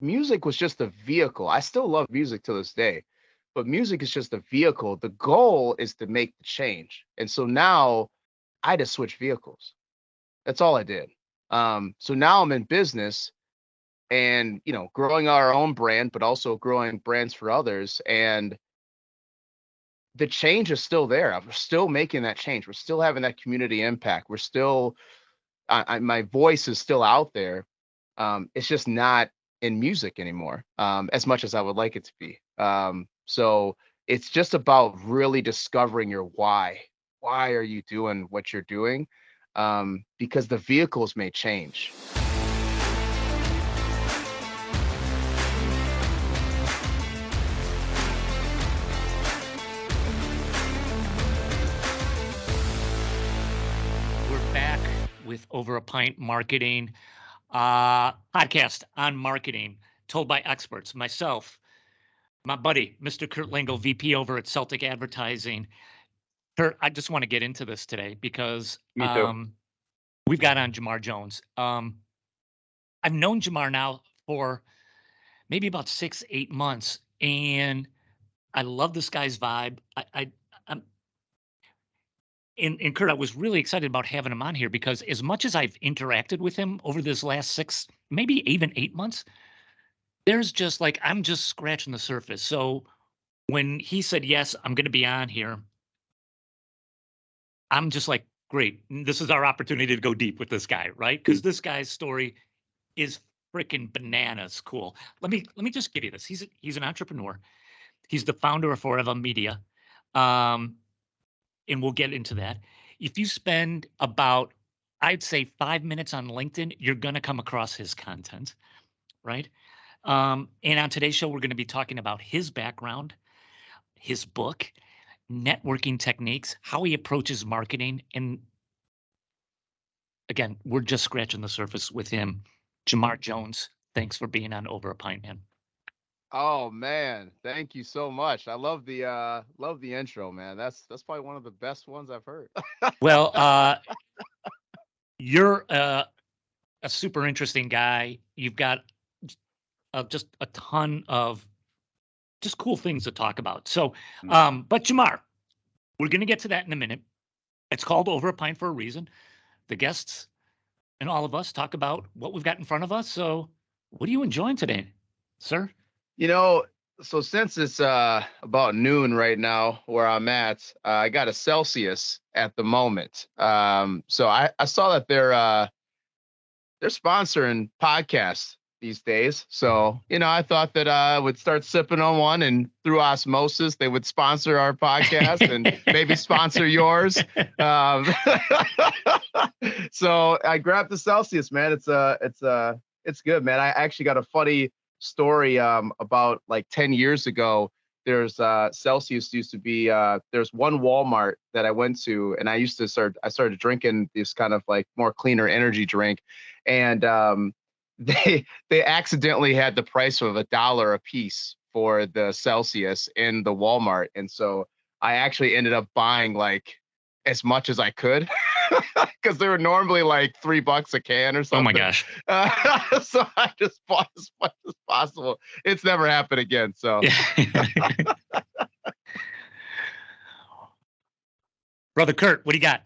music was just a vehicle. I still love music to this day, but music is just a vehicle. The goal is to make the change. And so now I just switched vehicles. That's all I did. So now I'm in business and, growing our own brand, but also growing brands for others. And the change is still there. We're still making that change. We're still having that community impact. We're still, my voice is still out there. It's just not in music anymore, as much as I would like it to be. So it's just about really discovering your why. Why are you doing what you're doing? Because the vehicles may change. We're back with Over a Pint Marketing podcast on marketing told by experts. Myself, my buddy, Mr. Kurt Lingo, VP over at Celtic Advertising. Kurt, I just want to get into this today because Me too. We've got on Jamar Jones. I've known Jamar now for maybe about 6-8 months, and I love this guy's vibe. And Kurt, I was really excited about having him on here because as much as I've interacted with him over this last 6, maybe even 8 months, there's just like, I'm just scratching the surface. So when he said, yes, I'm going to be on here, I'm just like, great. This is our opportunity to go deep with this guy, right? Because this guy's story is freaking bananas cool. Let me just give you this. He's an entrepreneur. He's the founder of Foureva Media. And we'll get into that. If you spend about, I'd say 5 minutes on LinkedIn, you're going to come across his content, right? And on today's show, we're going to be talking about his background, his book, networking techniques, how he approaches marketing. And again, we're just scratching the surface with him. Jamar Jones, thanks for being on Over a Pint, man. Oh man, thank you so much. I love the intro, man. That's probably one of the best ones I've heard. Well, you're a super interesting guy. You've got just a ton of just cool things to talk about. So, but Jamar, we're going to get to that in a minute. It's called Over a Pint for a reason. The guests and all of us talk about what we've got in front of us. So what are you enjoying today, sir? So since it's about noon right now where I'm at, I got a Celsius at the moment. So I saw that they're sponsoring podcasts these days. So, I thought that I would start sipping on one, and through osmosis, they would sponsor our podcast and maybe sponsor yours. So I grabbed the Celsius, man. It's good, man. I actually got a funny story about like 10 years ago. There's Celsius used to be there's one Walmart that I went to, and I started drinking this kind of like more cleaner energy drink, and they accidentally had the price of $1 a piece for the Celsius in the Walmart, and so I actually ended up buying like as much as I could because they were normally like $3 a can or something. Oh my gosh. So I just bought as much as possible. It's never happened again. So Brother Kurt, what do you got?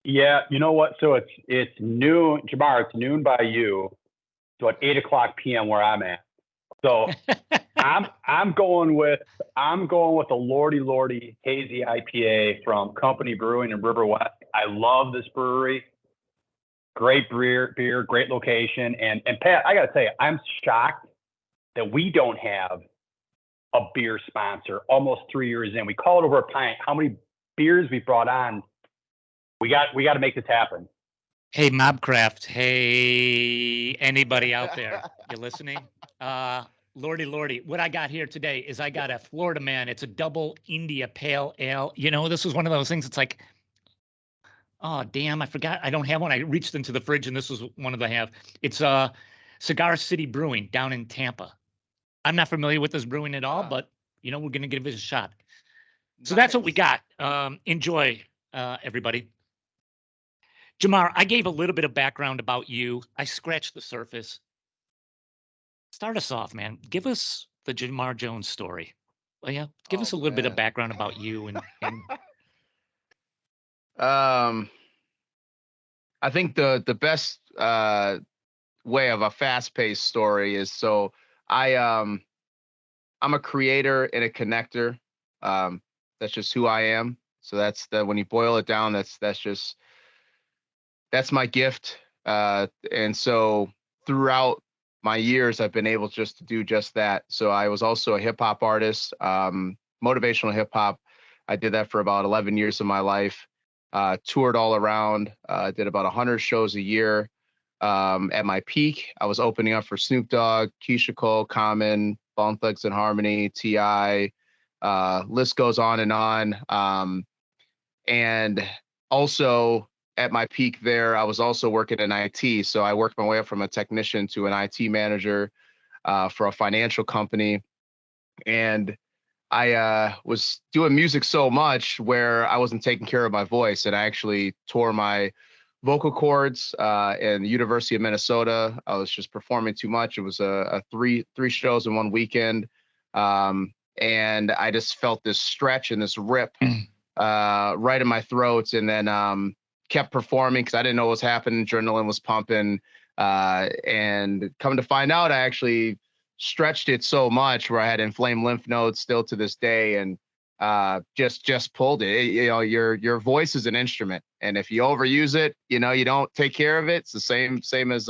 Yeah, you know what? So it's noon, Jamar. It's noon by you, so at 8:00 p.m. where I'm at. So I'm going with a Lordy Hazy IPA from Company Brewing in River West. I love this brewery. Great beer, great location. And Pat, I gotta tell you, I'm shocked that we don't have a beer sponsor almost 3 years in. We call it Over a Pint. How many beers we brought on? We got to make this happen. Hey, Mobcraft. Hey, anybody out there? You listening? Lordy. What I got here today is I got a Florida Man. It's a double India Pale Ale. This was one of those things. It's like, oh, damn, I forgot. I don't have one. I reached into the fridge, and this was one of the have. It's Cigar City Brewing down in Tampa. I'm not familiar with this brewing at all, but, we're going to give it a shot. So that's what we got. Enjoy, everybody. Jamar, I gave a little bit of background about you. I scratched the surface. start us off, man. Give us the Jamar Jones story. Well, yeah, give us a Oh, little bit of man. background about you and Um, I think the best way of a fast-paced story is so I I'm a creator and a connector. That's just who I am. So that's the when you boil it down, that's my gift. And so throughout my years, I've been able just to do just that. So I was also a hip hop artist, motivational hip hop. I did that for about 11 years of my life. Toured all around. Did about 100 shows a year. At my peak, I was opening up for Snoop Dogg, Keisha Cole, Common, Bone Thugs and Harmony, Ti. List goes on and on. And also at my peak there, I was also working in IT. So I worked my way up from a technician to an IT manager for a financial company. And I was doing music so much where I wasn't taking care of my voice, and I actually tore my vocal cords in the University of Minnesota. I was just performing too much. It was a three shows in one weekend, and I just felt this stretch and this rip right in my throat, and then kept performing because I didn't know what was happening. Adrenaline was pumping, and coming to find out, I actually stretched it so much where I had inflamed lymph nodes still to this day, and just pulled it. You know, your voice is an instrument, and if you overuse it, you know, you don't take care of it. It's the same as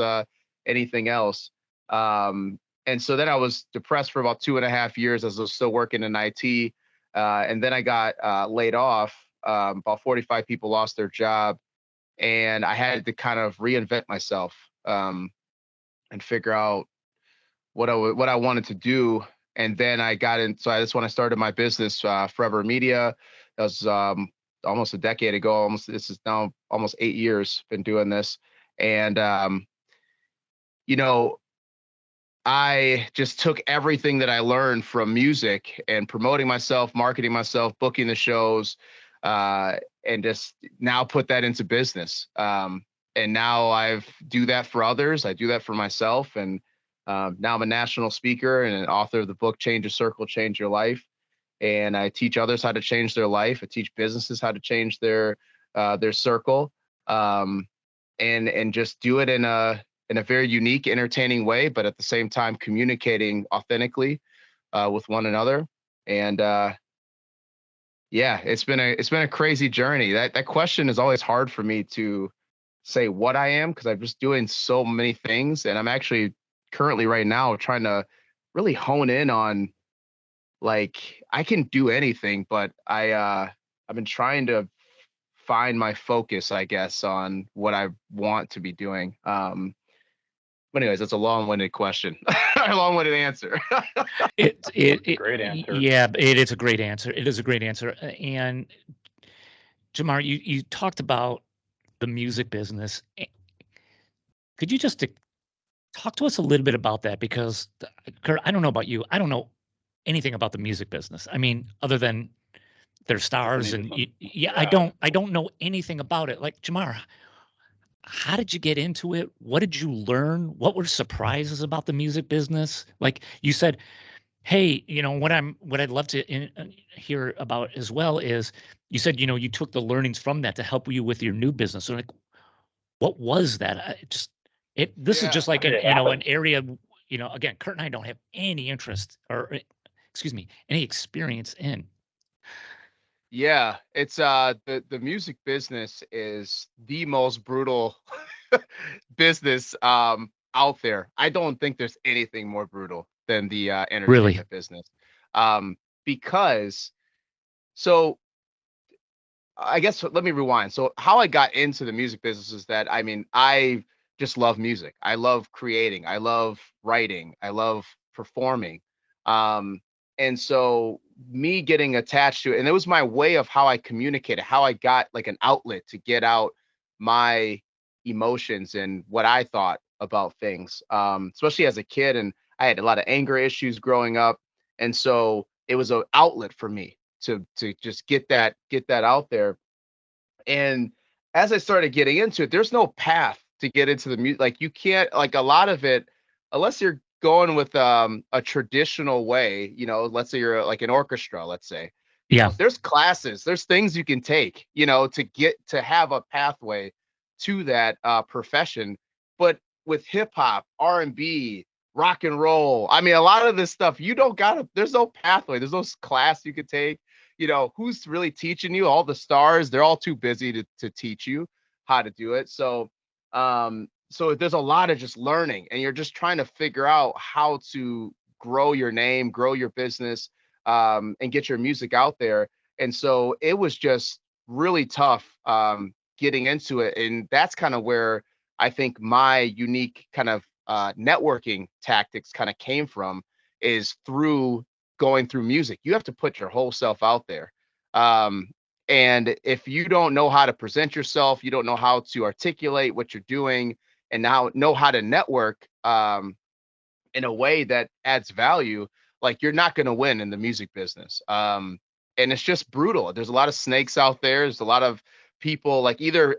anything else. And so then I was depressed for about 2.5 years as I was still working in IT. And then I got laid off. About 45 people lost their job, and I had to kind of reinvent myself and figure out what I wanted to do. And then I got in. So that's when I started my business, Foureva Media. That was almost a decade ago. This is now almost 8 years. Been doing this, and you know, I just took everything that I learned from music and promoting myself, marketing myself, booking the shows, and just now put that into business. And now I do that for others. I do that for myself. And now I'm a national speaker and an author of the book, Change Your Circle, Change Your Life. And I teach others how to change their life. I teach businesses how to change their circle, and just do it in a very unique, entertaining way, but at the same time communicating authentically with one another. And yeah, it's been a crazy journey. That question is always hard for me to say what I am because I'm just doing so many things, and I'm actually currently right now trying to really hone in on, like, I can do anything, but I've been trying to find my focus, I guess, on what I want to be doing. But anyways, that's a long-winded question, a long-winded answer. Great answer. Yeah, it is a great answer. It is a great answer. And Jamar, you talked about the music business. Could you just talk to us a little bit about that? Because Kurt, I don't know about you. I don't know anything about the music business. I mean, other than their stars and yeah, I don't know anything about it. Like, Jamar, how did you get into it? What did you learn? What were surprises about the music business? Like you said, hey, you know, what I'd love to hear about as well is you said, you know, you took the learnings from that to help you with your new business. So like, what was that? This is just like an area, you know, again, Kurt and I don't have any interest or excuse me, any experience in. Yeah, it's the music business is the most brutal business out there. I don't think there's anything more brutal than the entertainment business. Because so I guess let me rewind. So how I got into the music business is that, I mean, I just love music. I love creating. I love writing. I love performing. And so me getting attached to it, and it was my way of how I communicated, how I got like an outlet to get out my emotions and what I thought about things, especially as a kid. And I had a lot of anger issues growing up. And so it was an outlet for me to just get that out there. And as I started getting into it, there's no path to get into the music. Like, you can't, like, a lot of it, unless you're going with a traditional way, you know, let's say you're like an orchestra, let's say, Yeah. there's classes, there's things you can take, you know, to get to have a pathway to that profession. But with hip hop, R&B, rock and roll, I mean, a lot of this stuff, you don't gotta, there's no pathway, there's no class you could take. You know, who's really teaching you? All the stars, they're all too busy to teach you how to do it. So there's a lot of just learning, and you're just trying to figure out how to grow your name, grow your business, and get your music out there. And so it was just really tough getting into it. And that's kind of where I think my unique kind of networking tactics kind of came from, is through going through music. You have to put your whole self out there. And if you don't know how to present yourself, you don't know how to articulate what you're doing, and now know how to network in a way that adds value, like, you're not going to win in the music business. And it's just brutal. There's a lot of snakes out there. There's a lot of people, like, either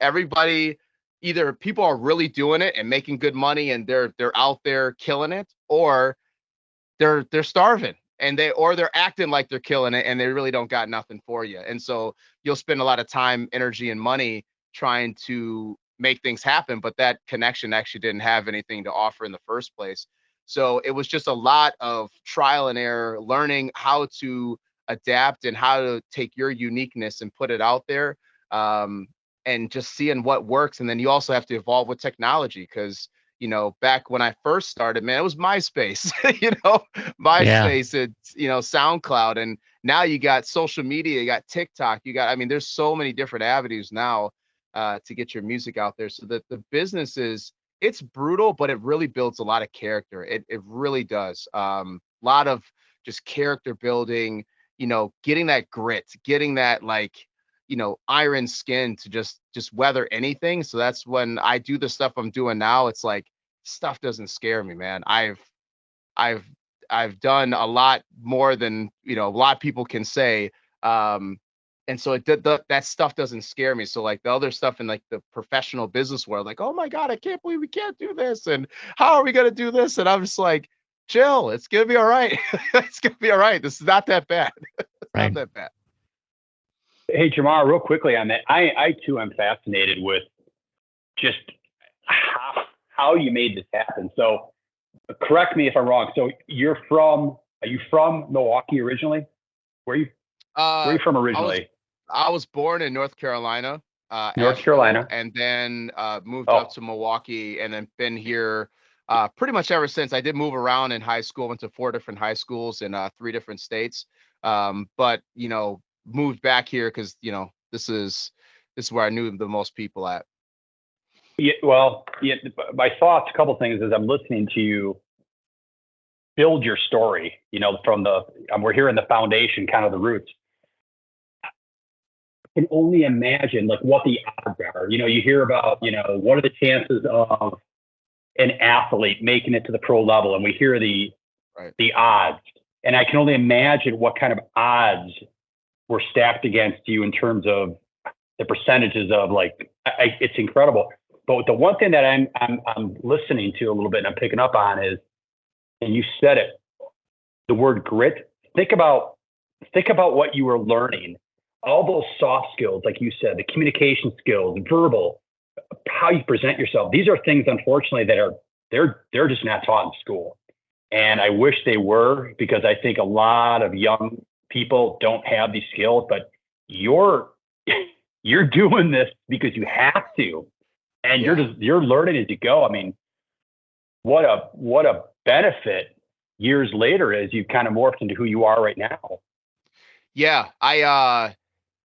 people are really doing it and making good money and they're out there killing it, or they're starving, and they're acting like they're killing it and they really don't got nothing for you. And so you'll spend a lot of time, energy, and money trying to make things happen, but that connection actually didn't have anything to offer in the first place. So it was just a lot of trial and error, learning how to adapt and how to take your uniqueness and put it out there, and just seeing what works. And then you also have to evolve with technology, because, you know, back when I first started, man, it was MySpace, you know, MySpace, it's, you know, SoundCloud. And now you got social media, you got TikTok, I mean, there's so many different avenues now to get your music out there. So that the business it's brutal, but it really builds a lot of character. It really does. A lot of just character building, you know, getting that grit, getting that, like, you know, iron skin to just weather anything. So that's when I do the stuff I'm doing now. It's like, stuff doesn't scare me, man. I've I've done a lot more than, you know, a lot of people can say. And so that stuff doesn't scare me. So, like, the other stuff in, like, the professional business world, like, oh my God, I can't believe we can't do this, and how are we gonna do this? And I'm just like, chill, it's gonna be all right. It's gonna be all right. This is not that bad. It's Right. not that bad. Hey, Jamar, real quickly on that, I too am fascinated with just how you made this happen. So correct me if I'm wrong. So are you from Milwaukee originally? Where are you from originally? I was born in North Carolina, North Asheville, Carolina. and then moved up to Milwaukee, and then been here pretty much ever since. I did move around in high school, went to 4 different high schools in 3 different states. But, you know, moved back here because, you know, this is where I knew the most people at. Yeah, well, yeah, my thoughts, a couple of things as I'm listening to you build your story, you know, we're here in the foundation, kind of the roots. I can only imagine, like, what the odds are. You know, you hear about, you know, what are the chances of an athlete making it to the pro level, and we hear the odds, and I can only imagine what kind of odds were stacked against you in terms of the percentages of, like, it's incredible. But the one thing that I'm listening to a little bit and I'm picking up on is, and you said it, the word grit. Think about what you were learning, all those soft skills, like you said, the communication skills, verbal, how you present yourself. These are things, unfortunately, that they're just not taught in school. And I wish they were, because I think a lot of young people don't have these skills. But you're doing this because you have to, and you're learning as you go. I mean, what a benefit years later as you kind of morphed into who you are right now. Yeah,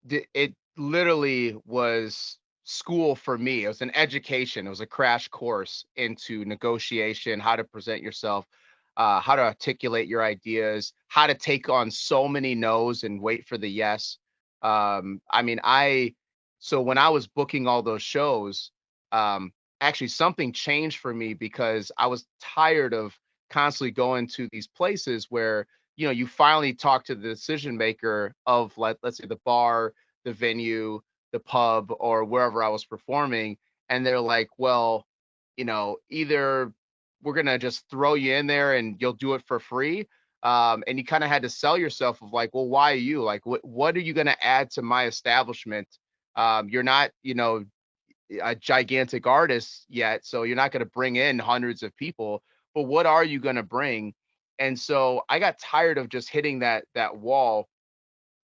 it literally was school for me. It was an education. It was a crash course into negotiation, how to present yourself, how to articulate your ideas, how to take on so many no's and wait for the yes. I mean, so when I was booking all those shows, actually something changed for me, because I was tired of constantly going to these places where, you know, you finally talk to the decision maker of, like, let's say the bar, the venue, the pub, or wherever I was performing, and they're like, well, you know, either we're going to just throw you in there and you'll do it for free. And you kind of had to sell yourself of like, well, why you? Like, what are you going to add to my establishment? You're not, a gigantic artist yet, so you're not going to bring in hundreds of people, but what are you going to bring? And so I got tired of just hitting that wall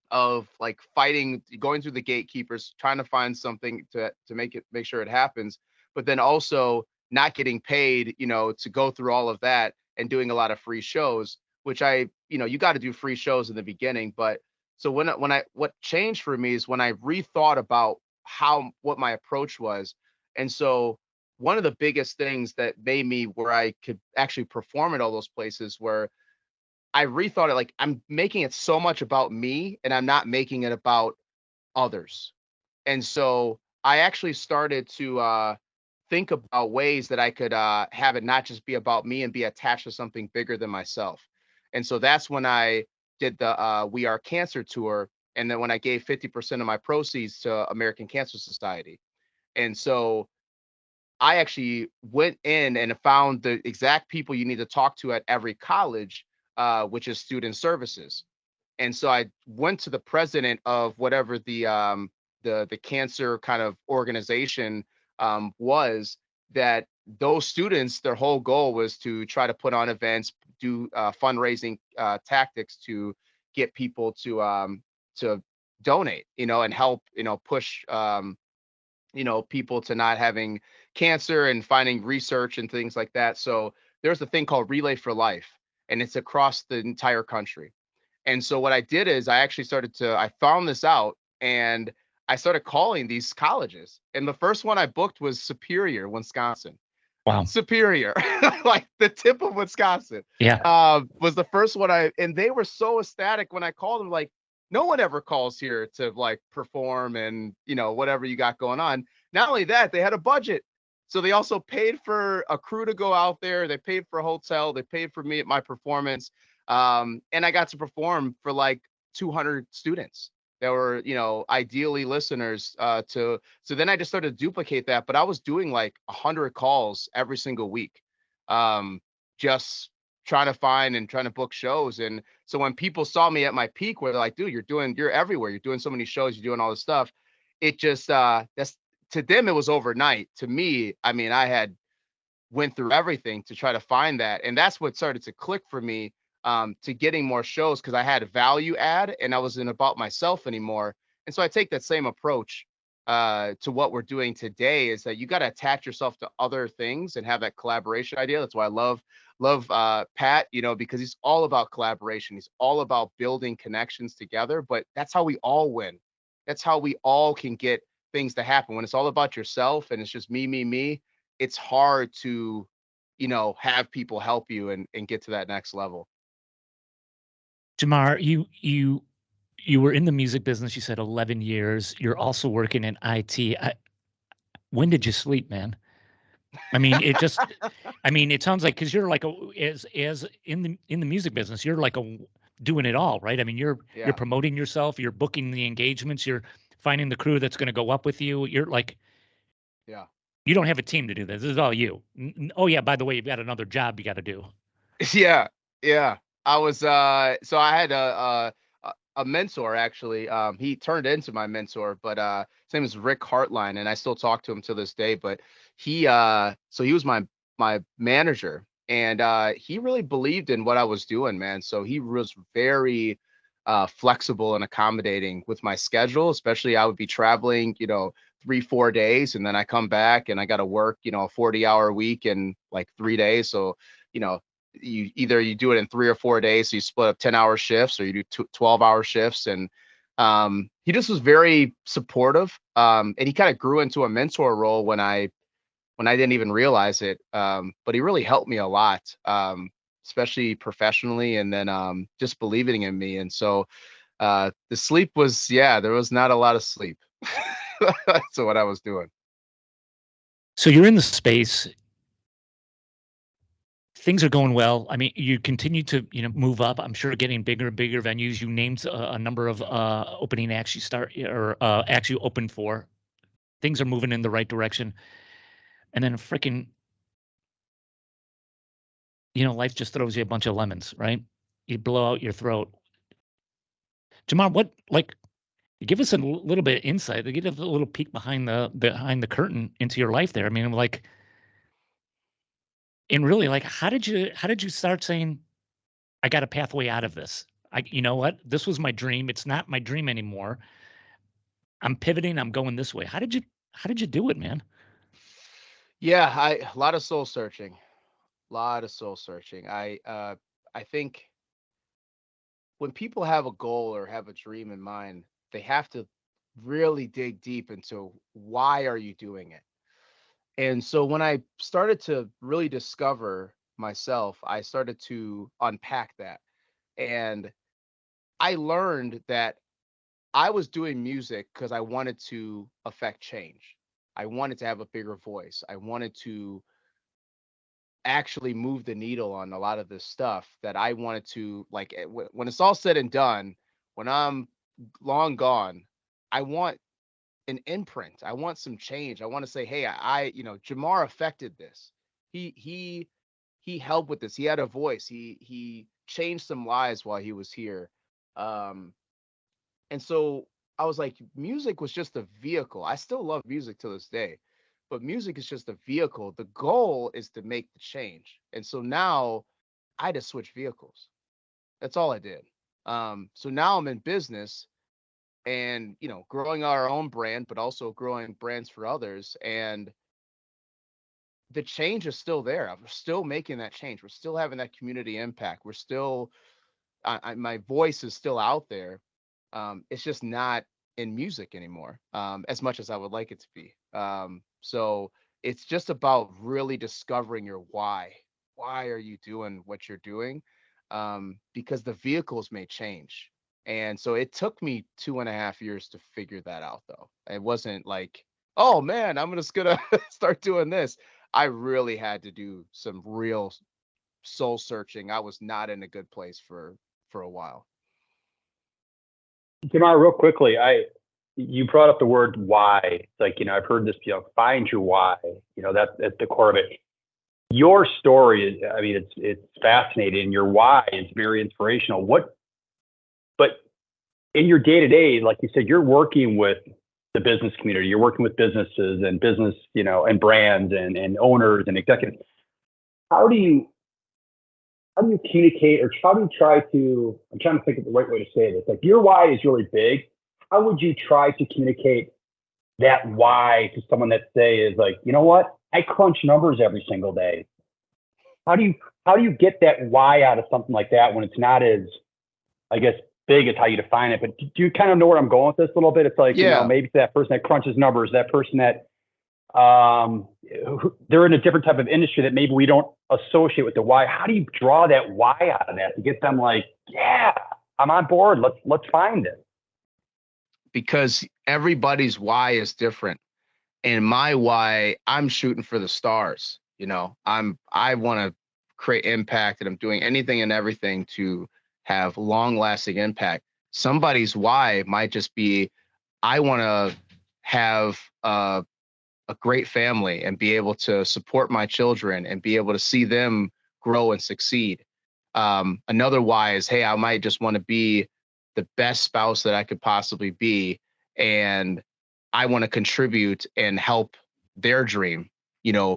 of like fighting, going through the gatekeepers, trying to find something to make sure it happens, but then also not getting paid, to go through all of that and doing a lot of free shows, which you got to do free shows in the beginning. But so what changed for me is when I rethought about what my approach was. And so one of the biggest things that made me where I could actually perform at all those places where I rethought it, like I'm making it so much about me and I'm not making it about others. And so I actually started to think about ways that I could have it not just be about me and be attached to something bigger than myself. And so that's when I did the We Are Cancer tour. And then when I gave 50% of my proceeds to American Cancer Society. And so I actually went in and found the exact people you need to talk to at every college, which is student services. And so I went to the president of whatever the cancer kind of organization was, that those students, their whole goal was to try to put on events, do fundraising tactics to get people to donate, and help, push people to not having cancer and finding research and things like that. So there's a thing called Relay for Life, and it's across the entire country. And so what I did is I found this out and I started calling these colleges. And the first one I booked was Superior, Wisconsin. Wow. Superior, like the tip of Wisconsin. Yeah. Was the first one and they were so ecstatic when I called them, like, no one ever calls here to like perform and, whatever you got going on. Not only that, they had a budget. So they also paid for a crew to go out there. They paid for a hotel. They paid for me at my performance. And I got to perform for like 200 students that were, ideally listeners so then I just started to duplicate that, but I was doing like 100 calls every single week, just trying to find and trying to book shows. And so when people saw me at my peak, where they're like, dude, you're everywhere, you're doing so many shows, you're doing all this stuff, it just that's, to them it was overnight. To me, I mean, I had went through everything to try to find that, and that's what started to click for me, to getting more shows, because I had a value add and I wasn't about myself anymore. And so I take that same approach to what we're doing today, is that you got to attach yourself to other things and have that collaboration idea. That's why I love Pat, because he's all about collaboration. He's all about building connections together, but that's how we all win. That's how we all can get things to happen. When it's all about yourself and it's just me, it's hard to, have people help you and get to that next level. Jamar, you were in the music business. You said 11 years. You're also working in IT. When did you sleep, man? I mean, it sounds like, because you're like as in the music business, you're like doing it all, right? I mean, you're promoting yourself, you're booking the engagements, you're finding the crew that's going to go up with you. You're like, yeah, you don't have a team to do this. This is all you. Oh yeah, by the way, you've got another job you got to do. Yeah. I was so I had a mentor, actually. He turned into my mentor, but his name is Rick Hartline, and I still talk to him to this day. But he so he was my manager, and he really believed in what I was doing, man. So he was very flexible and accommodating with my schedule. Especially, I would be traveling, 3-4 days, and then I come back and I got to work, a 40-hour week in like 3 days. So, you do it in 3 or 4 days. So you split up 10-hour shifts, or you do 12-hour shifts. And he just was very supportive. And he kind of grew into a mentor role when I didn't even realize it. But he really helped me a lot, especially professionally, and then just believing in me. And so the sleep was, there was not a lot of sleep. So what I was doing. So you're in the space. Things are going well. I mean, you continue to, move up. I'm sure getting bigger and bigger venues. You named a number of opening acts acts you opened for. Things are moving in the right direction. And then freaking life just throws you a bunch of lemons, right? You blow out your throat. Jamar, give us a little bit of insight, give us a little peek behind the curtain into your life there. I mean, and really, how did you start saying, I got a pathway out of this? You know what? This was my dream. It's not my dream anymore. I'm pivoting. I'm going this way. How did you do it, man? Yeah, a lot of soul searching. I think when people have a goal or have a dream in mind, they have to really dig deep into why are you doing it. And so when I started to really discover myself, I started to unpack that. And I learned that I was doing music because I wanted to affect change. I wanted to have a bigger voice. I wanted to actually move the needle on a lot of this stuff that I wanted to, when it's all said and done, when I'm long gone, I want an imprint. I want some change. I want to say, hey, Jamar affected this. He helped with this. He had a voice. He changed some lives while he was here. And so I was like, music was just a vehicle. I still love music to this day, but music is just a vehicle. The goal is to make the change. And so now I just switched vehicles. That's all I did. So now I'm in business and, growing our own brand, but also growing brands for others. And the change is still there. We're still making that change. We're still having that community impact. We're still, my voice is still out there. It's just not in music anymore, as much as I would like it to be. So it's just about really discovering your why. Why are you doing what you're doing? Because the vehicles may change. And so it took me 2.5 years to figure that out, though. It wasn't like, oh man, I'm just gonna start doing this. I really had to do some real soul searching. I was not in a good place for a while. Jamar, real quickly, you brought up the word why. It's like, I've heard this, find your why. That's at the core of it. Your story is, I mean, it's fascinating. Your why is very inspirational. But in your day to day, like you said, you're working with the business community. You're working with businesses and business, and brands and owners and executives. How do you communicate, or how do you try to, I'm trying to think of the right way to say this. Like, your why is really big. How would you try to communicate that why to someone that is like, you know what? I crunch numbers every single day. How do you get that why out of something like that when it's not as, I guess, big as how you define it? But do you kind of know where I'm going with this a little bit? It's like, maybe that person that crunches numbers, that person that they're in a different type of industry that maybe we don't associate with the why. How do you draw that why out of that to get them like, yeah, I'm on board. Let's find it. Because everybody's why is different. And my why, I'm shooting for the stars. I want to create impact, and I'm doing anything and everything to have long lasting impact. Somebody's why might just be, I want to have a great family and be able to support my children and be able to see them grow and succeed. Another why is, hey, I might just want to be the best spouse that I could possibly be. And I want to contribute and help their dream,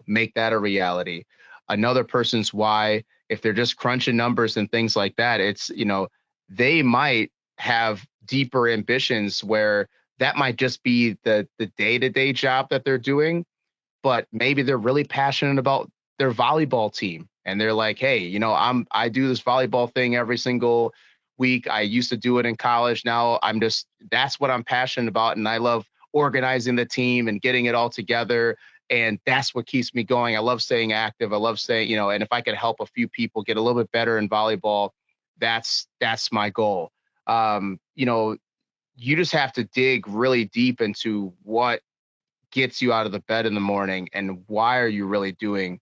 make that a reality. Another person's why, if they're just crunching numbers and things like that, it's, they might have deeper ambitions where that might just be the day-to-day job that they're doing, but maybe they're really passionate about their volleyball team. And they're like, hey, I do this volleyball thing every single week. I used to do it in college. Now that's what I'm passionate about. And I love organizing the team and getting it all together. And that's what keeps me going. I love staying active. I love staying, and if I could help a few people get a little bit better in volleyball, that's my goal. You just have to dig really deep into what gets you out of the bed in the morning and why are you really doing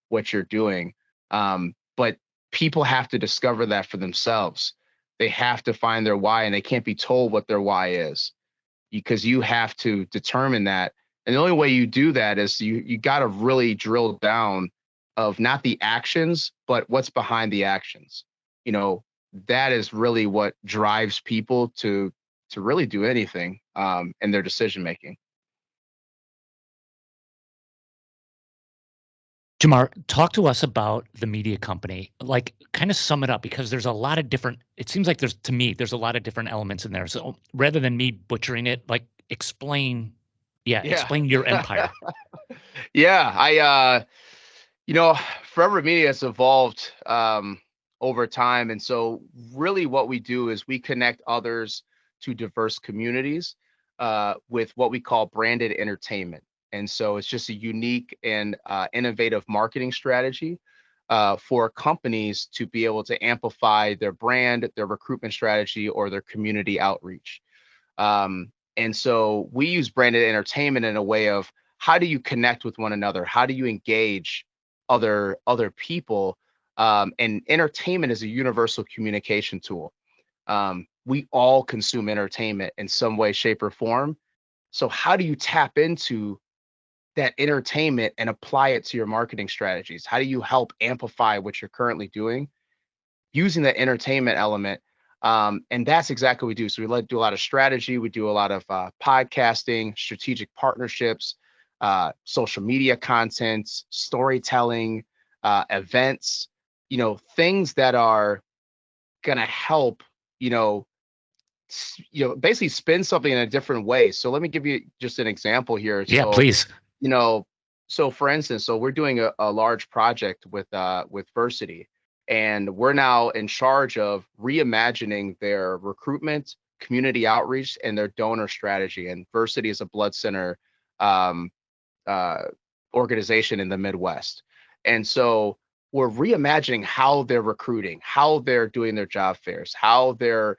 what you're doing. But people have to discover that for themselves. They have to find their why, and they can't be told what their why is, because you have to determine that. And the only way you do that is you got to really drill down of not the actions, but what's behind the actions. You know, that is really what drives people to really do anything in their decision making. Jamar, talk to us about the media company. Like, kind of sum it up, because there's a lot of different, it seems like to me, there's a lot of different elements in there. So rather than me butchering it, like explain your empire. Yeah, you know, Forever Media has evolved over time. And so really what we do is we connect others to diverse communities with what we call branded entertainment. And so it's just a unique and innovative marketing strategy for companies to be able to amplify their brand, their recruitment strategy, or their community outreach. And so we use branded entertainment in a way of, how do you connect with one another? How do you engage other people? And entertainment is a universal communication tool. We all consume entertainment in some way, shape, or form. So how do you tap into that entertainment and apply it to your marketing strategies? How do you help amplify what you're currently doing using the entertainment element? And that's exactly what we do. So we do a lot of strategy. We do a lot of podcasting, strategic partnerships, social media content, storytelling, events, you know, things that are going to help, basically spin something in a different way. So let me give you just an example here. Yeah, so, please. So for instance, so we're doing a large project with Versiti, and we're now in charge of reimagining their recruitment, community outreach, and their donor strategy. And Versiti is a blood center um, organization in the Midwest. And so we're reimagining how they're recruiting, how they're doing their job fairs, how they're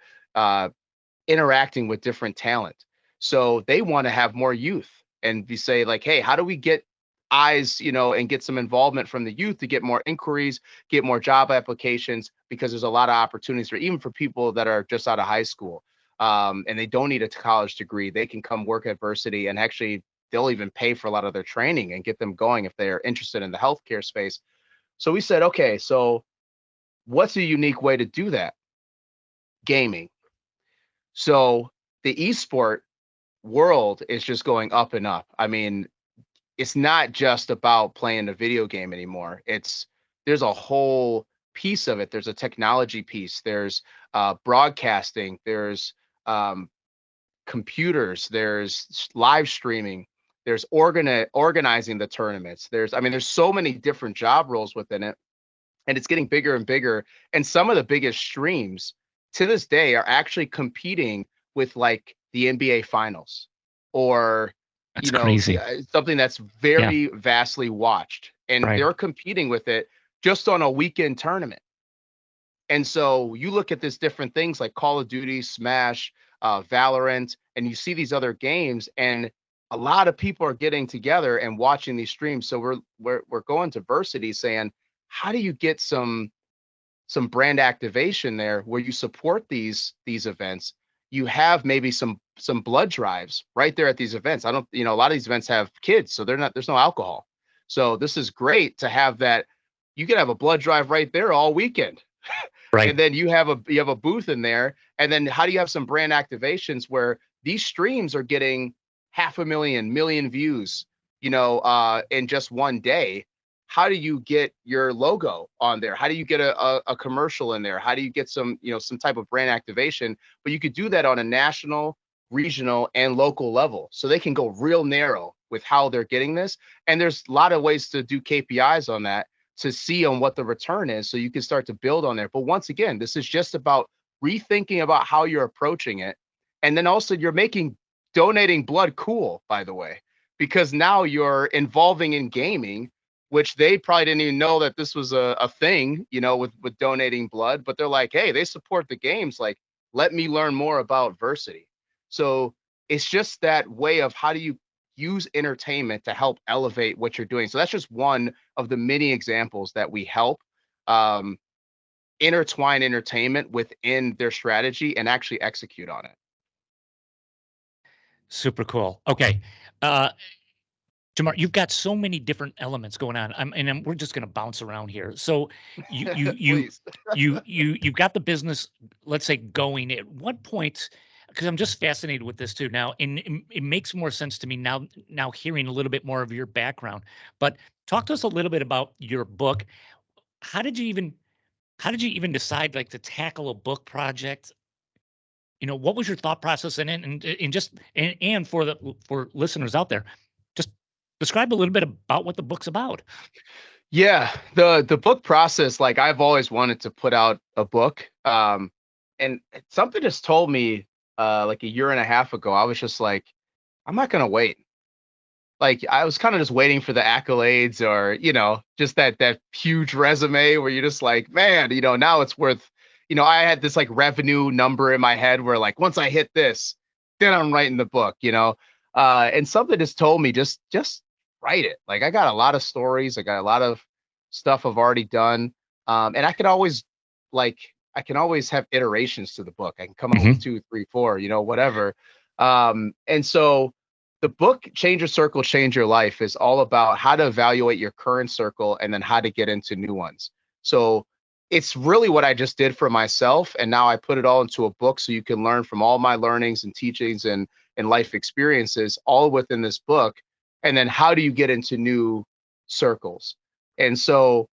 interacting with different talent. So they want to have more youth, and we say like, hey, how do we get eyes, and get some involvement from the youth to get more inquiries, get more job applications, because there's a lot of opportunities even for people that are just out of high school, and they don't need a college degree. They can come work at Versiti, and actually they'll even pay for a lot of their training and get them going if they're interested in the healthcare space. So we said, okay, so what's a unique way to do that? Gaming. So the esport world is just going up and up. I mean, it's not just about playing a video game anymore. There's a whole piece of it. There's a technology piece. There's broadcasting. There's computers. There's live streaming. There's organizing the tournaments. There's so many different job roles within it, and it's getting bigger and bigger. And some of the biggest streams to this day are actually competing with like the NBA finals, or that's crazy. Something that's very vastly watched, and they're competing with it just on a weekend tournament. And so you look at this different things like Call of Duty, Smash, Valorant, and you see these other games, and a lot of people are getting together and watching these streams. So we're going to Versiti saying, how do you get some brand activation there where you support these events? You have maybe some blood drives right there at these events. A lot of these events have kids, so there's no alcohol. So this is great to have that. You can have a blood drive right there all weekend. Right. And then you have a booth in there. And then how do you have some brand activations where these streams are getting 500,000 million views, in just one day? How do you get your logo on there? How do you get a commercial in there? How do you get some type of brand activation? But you could do that on a national, regional, and local level. So they can go real narrow with how they're getting this. And there's a lot of ways to do KPIs on that to see on what the return is. So you can start to build on there. But once again, this is just about rethinking about how you're approaching it. And then also you're making donating blood cool, by the way, because now you're involving in gaming, which they probably didn't even know that this was a thing, with donating blood. But they're like, hey, they support the games. Like, let me learn more about Versiti. So it's just that way of how do you use entertainment to help elevate what you're doing. So that's just one of the many examples that we help intertwine entertainment within their strategy and actually execute on it. Super cool. Okay. Jamar, you've got so many different elements going on. We're just going to bounce around here. So Please. you've got the business, let's say, going. At what point? Because I'm just fascinated with this too now, and it makes more sense to me now. Now hearing a little bit more of your background, but talk to us a little bit about your book. How did you even decide like to tackle a book project? What was your thought process in it, and for listeners out there, just describe a little bit about what the book's about. Yeah, the book process, like I've always wanted to put out a book. And something just told me like a year and a half ago, I was just like, I'm not gonna wait. Like I was kind of just waiting for the accolades or, just that huge resume where you're just like, man, now it's worth, I had this like revenue number in my head where like once I hit this, then I'm writing the book, and something just told me just write it. Like I got a lot of stories, I got a lot of stuff I've already done. And I can always have iterations to the book. I can come up with 2, 3, 4, whatever. And so the book Change Your Circle, Change Your Life is all about how to evaluate your current circle and then how to get into new ones. So it's really what I just did for myself. And now I put it all into a book so you can learn from all my learnings and teachings and life experiences all within this book. And then how do you get into new circles? And so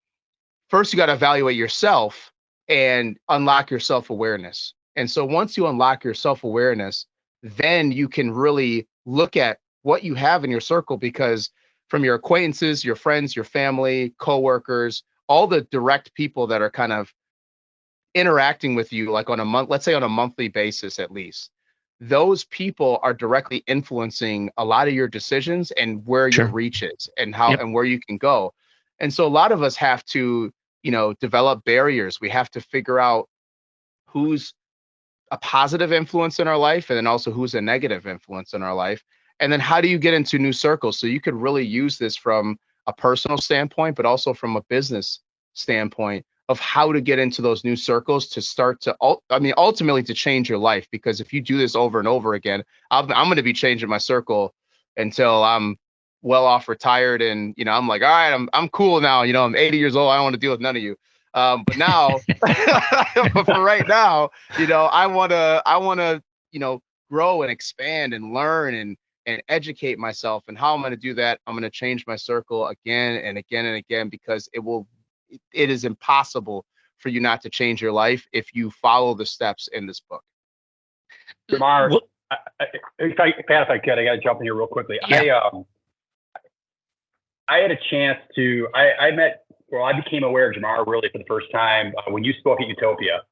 first you got to evaluate yourself and unlock your self-awareness. And so once you unlock your self-awareness, then you can really look at what you have in your circle, because from your acquaintances, your friends, your family, coworkers, all the direct people that are kind of interacting with you, like on a month, let's say on a monthly basis, at least, those people are directly influencing a lot of your decisions and where your reach is and how and where you can go. And so a lot of us have to, develop barriers. We have to figure out who's a positive influence in our life and then also who's a negative influence in our life. And then how do you get into new circles? So you could really use this from a personal standpoint, but also from a business standpoint of how to get into those new circles to start to, ultimately to change your life. Because if you do this over and over again, I'm going to be changing my circle until I'm well off retired. And, I'm like, all right, I'm cool now. I'm 80 years old. I don't want to deal with none of you. But now, but for right now, I want to, grow and expand and learn and educate myself. And how I'm going to do that, I'm going to change my circle again and again and again, because it is impossible for you not to change your life if you follow the steps in this book. Jamar, if I could, I got to jump in here real quickly. Yeah. I had a chance to, I became aware of Jamar really for the first time when you spoke at Utopia.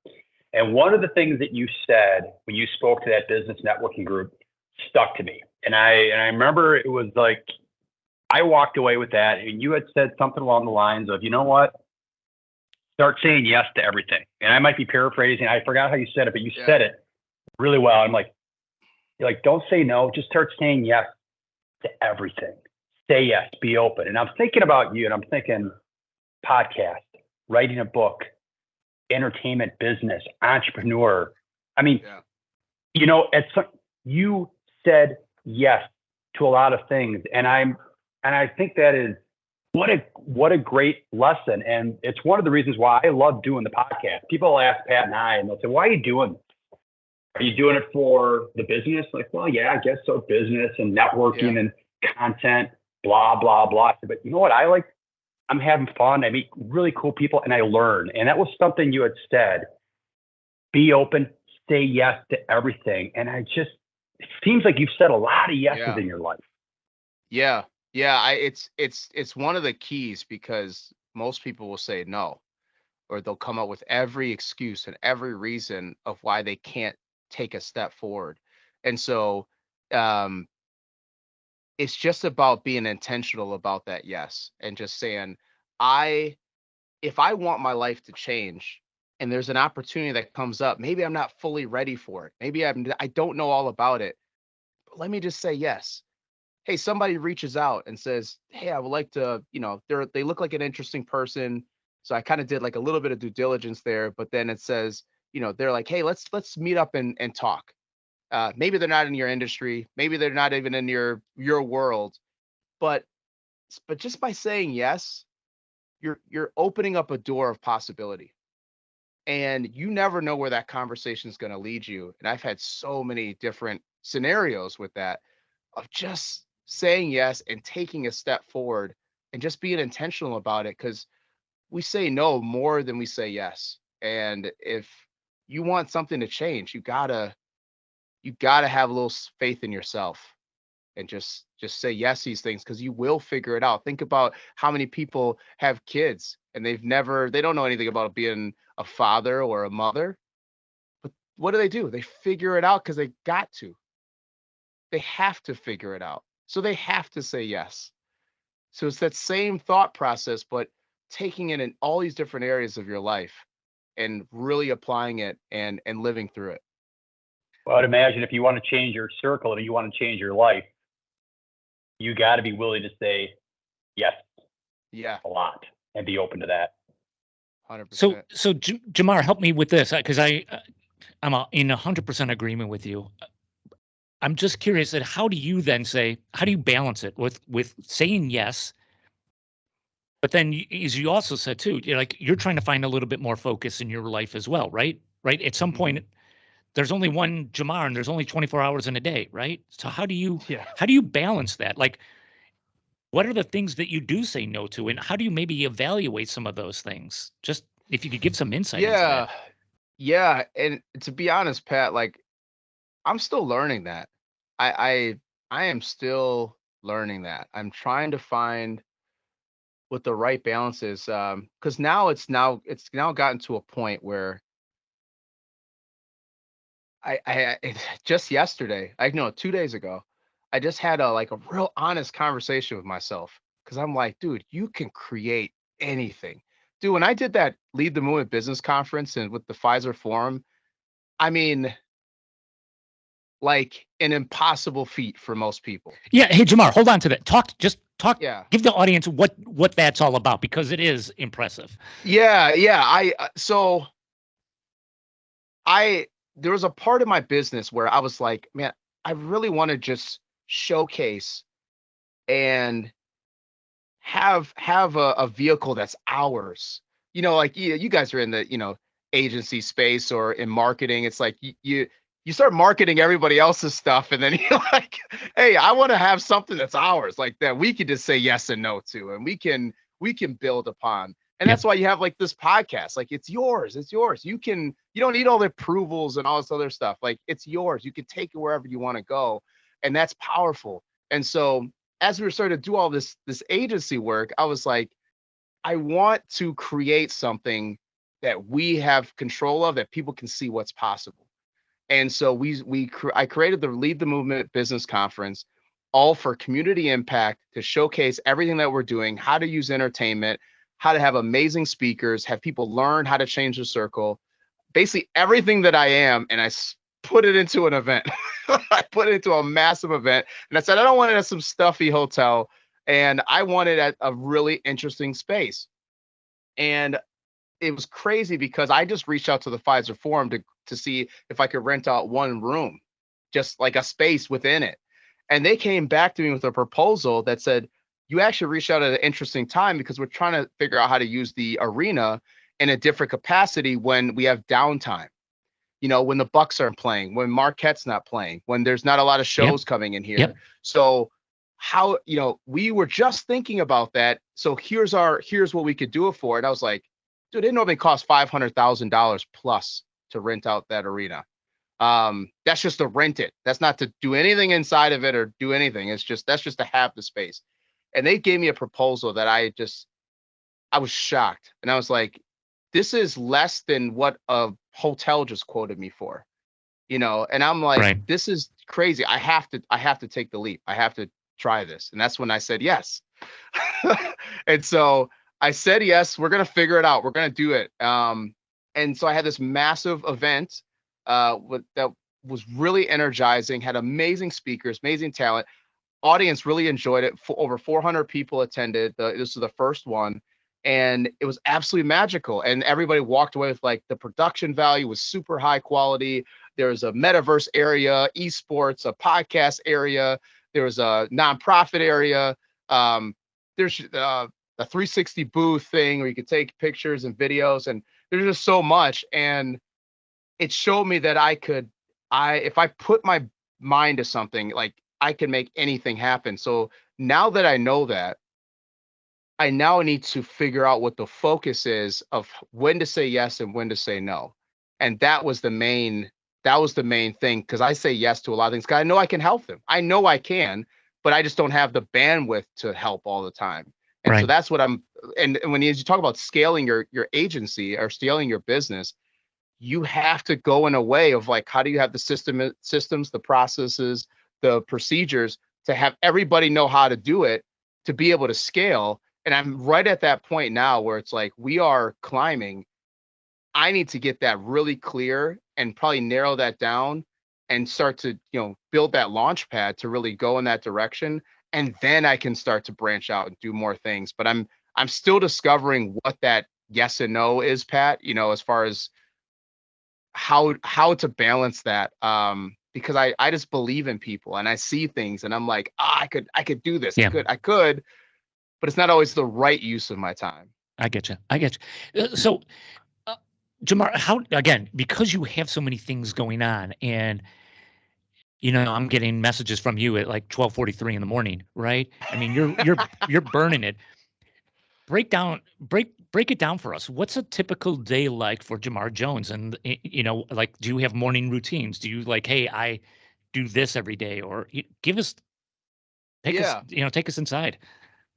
And one of the things that you said when you spoke to that business networking group stuck to me. And I remember it was like, I walked away with that, and you had said something along the lines of, you know what? Start saying yes to everything. And I might be paraphrasing. I forgot how you said it, but you said it really well. I'm like, you're like, don't say no. Just start saying yes to everything. Say yes, be open. And I'm thinking about you, and I'm thinking podcast, writing a book, entertainment business, entrepreneur. I mean, you said yes to a lot of things. And I think that is what a great lesson. And it's one of the reasons why I love doing the podcast. People ask Pat and I, and they'll say, why are you doing this? Are you doing it for the business? Like, well, yeah, I guess so. Business and networking and content, blah, blah, blah. But you know what I like? I'm having fun. I meet really cool people and I learn. And that was something you had said. Be open, say yes to everything. And it seems like you've said a lot of yeses in your life. Yeah. Yeah. It's one of the keys, because most people will say no, or they'll come up with every excuse and every reason of why they can't take a step forward. And so, it's just about being intentional about that yes, and just saying, if I want my life to change and there's an opportunity that comes up, maybe I'm not fully ready for it. Maybe I don't know all about it, but let me just say yes. Hey, somebody reaches out and says, hey, I would like to, they look like an interesting person. So I kind of did like a little bit of due diligence there, but then it says, they're like, hey, let's meet up and talk. Maybe they're not in your industry. Maybe they're not even in your world, but but just by saying yes, you're opening up a door of possibility. And you never know where that conversation is going to lead you. And I've had so many different scenarios with that, of just saying yes and taking a step forward and just being intentional about it, because we say no more than we say yes. And if you want something to change, you gotta have a little faith in yourself, and just say yes to these things, because you will figure it out. Think about how many people have kids and they don't know anything about being a father or a mother, but what do? They figure it out because they have to figure it out. So they have to say yes. So it's that same thought process, but taking it in all these different areas of your life and really applying it and living through it. Well, I'd imagine if you want to change your circle and you want to change your life, you got to be willing to say yes Yeah, a lot and be open to that. 100%. So Jamar, help me with this, because I'm in 100% agreement with you. I'm just curious that how do you balance it with saying yes, but then as you also said too, you're trying to find a little bit more focus in your life as well, right? Right. At some point, there's only one Jamar and there's only 24 hours in a day, right? So how do you balance that? Like, what are the things that you do say no to, and how do you maybe evaluate some of those things? Just if you could give some insight into that. Yeah. And to be honest, Pat, like, I'm still learning that. I am still learning that. I'm trying to find what the right balance is. Because it's now gotten to a point where just yesterday, 2 days ago, I just had a real honest conversation with myself, because I'm like, dude, you can create anything. Dude, when I did that Lead the Movement business conference and with the Fiserv Forum, I mean, like an impossible feat for most people. Yeah. Hey, Jamar, hold on to that. Talk. Yeah. Give the audience what that's all about, because it is impressive. Yeah. There was a part of my business where I was like, man, I really want to just showcase and have a vehicle that's ours. Like you guys are in the, agency space or in marketing. It's like you start marketing everybody else's stuff, and then you're like, hey, I want to have something that's ours, like that we can just say yes and no to, and we can build upon. And that's why you have like this podcast. Like, it's yours. You don't need all the approvals and all this other stuff. Like, it's yours. You can take it wherever you want to go. And that's powerful. And so as we were starting to do all this agency work, I was like, I want to create something that we have control of, that people can see what's possible. And so I created the Lead the Movement business conference, all for community impact, to showcase everything that we're doing, how to use entertainment, how to have amazing speakers, have people learn how to change the circle, basically everything that I am. And I put it into an event. I put it into a massive event. And I said, I don't want it at some stuffy hotel. And I want it at a really interesting space. And it was crazy, because I just reached out to the Fiserv Forum to see if I could rent out one room, just like a space within it. And they came back to me with a proposal that said, you actually reached out at an interesting time, because we're trying to figure out how to use the arena in a different capacity when we have downtime. When the Bucks aren't playing, when Marquette's not playing, when there's not a lot of shows coming in here. So how, we were just thinking about that. So here's what we could do it for. And I was like, dude, it normally costs $500,000 plus to rent out that arena. That's just to rent it. That's not to do anything inside of it or do anything. That's just to have the space. And they gave me a proposal that I was shocked. And I was like, this is less than what a hotel just quoted me for, and I'm like, right, this is crazy. I have to take the leap. I have to try this. And that's when I said yes. And so I said, yes, we're going to figure it out. We're going to do it. And so I had this massive event that was really energizing, had amazing speakers, amazing talent. Audience really enjoyed it. Over 400 people attended. This was the first one, and it was absolutely magical. And everybody walked away with, like, the production value was super high quality. There's a metaverse area, esports, a podcast area. There was a nonprofit area. there's a 360 booth thing where you could take pictures and videos, and there's just so much. And it showed me that if I put my mind to something, like I can make anything happen. So now that I know that, I now need to figure out what the focus is of when to say yes and when to say no. And that was the main thing, because I say yes to a lot of things because I know I can help them. I know I can, but I just don't have the bandwidth to help all the time. And so Right. that's what and when you talk about scaling your agency or scaling your business, you have to go in a way of like, how do you have the systems, the processes, the procedures to have everybody know how to do it, to be able to scale. And I'm right at that point now where it's like, we are climbing. I need to get that really clear and probably narrow that down and start to, build that launch pad to really go in that direction. And then I can start to branch out and do more things. But I'm still discovering what that yes and no is, Pat, as far as how to balance that. Because I just believe in people and I see things and I'm like, I could do this. Yeah. I could, but it's not always the right use of my time. I get you. So, Jamar, how, again, because you have so many things going on, and I'm getting messages from you at like 12:43 in the morning, right? I mean, you're burning it. Break it down for us. What's a typical day like for Jamar Jones? And like, do you have morning routines? Do you like, hey, I do this every day, or give us, take us inside.